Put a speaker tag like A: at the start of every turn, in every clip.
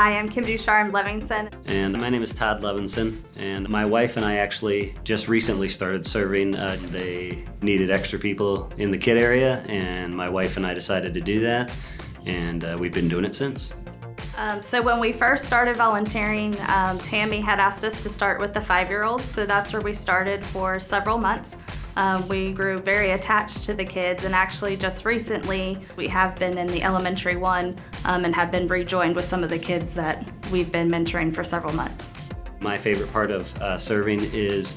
A: Hi, I'm Kim Dushar in Levinson.
B: And my name is Todd Levinson, and my wife and I actually just recently started serving. They needed extra people in the kid area, and my wife and I decided to do that, and we've been doing it since.
A: So when we first started volunteering, Tammy had asked us to start with the 5-year-olds, so that's where we started for several months. We grew very attached to the kids, and actually just recently we have been in the elementary one and have been rejoined with some of the kids that we've been mentoring for several months.
B: My favorite part of serving is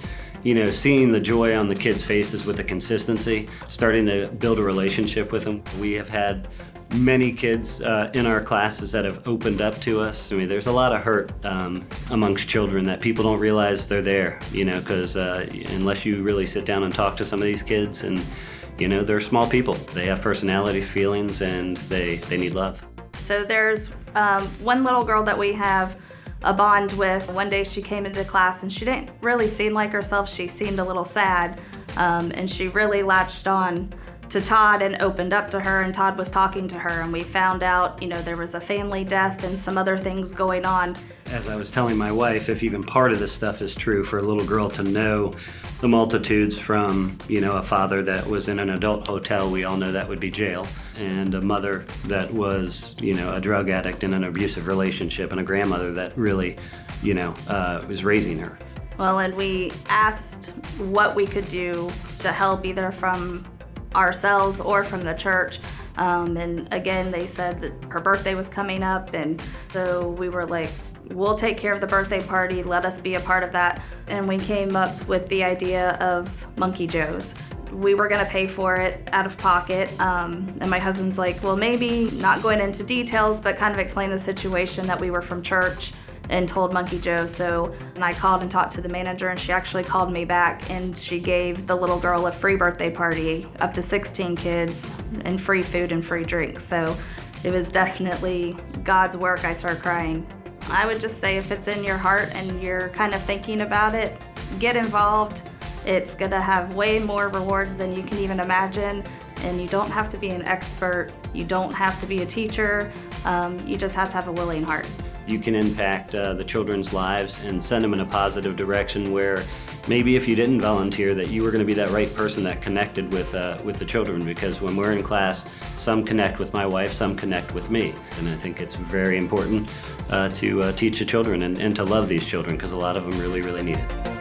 B: seeing the joy on the kids' faces with the consistency, starting to build a relationship with them. We have had many kids in our classes that have opened up to us. I mean, there's a lot of hurt amongst children that people don't realize they're there, because unless you really sit down and talk to some of these kids, and they're small people. They have personalities, feelings, and they need love.
A: So there's one little girl that we have a bond with. One day she came into class and she didn't really seem like herself. She seemed a little sad, and she really latched on to Todd and opened up to her, and Todd was talking to her, and we found out there was a family death and some other things going on.
B: As I was telling my wife, if even part of this stuff is true, for a little girl to know the multitudes from a father that was in an adult hotel, we all know that would be jail, and a mother that was a drug addict in an abusive relationship, and a grandmother that really was raising her.
A: Well, and we asked what we could do to help, either from ourselves or from the church, and again they said that her birthday was coming up, and so we were like, we'll take care of the birthday party, let us be a part of that. And we came up with the idea of Monkey Joe's. We were going to pay for it out of pocket, and my husband's like, well, maybe not going into details, but kind of explain the situation that we were from church and told Monkey Joe. So, and I called and talked to the manager, and she actually called me back, and she gave the little girl a free birthday party, up to 16 kids, and free food and free drinks. So it was definitely God's work. I started crying. I would just say, if it's in your heart and you're kind of thinking about it, get involved. It's gonna have way more rewards than you can even imagine, and you don't have to be an expert. You don't have to be a teacher. You just have to have a willing heart.
B: You can impact the children's lives and send them in a positive direction, where maybe if you didn't volunteer, that you were going to be that right person that connected with the children. Because when we're in class, some connect with my wife, some connect with me. And I think it's very important to teach the children and to love these children, because a lot of them really, really need it.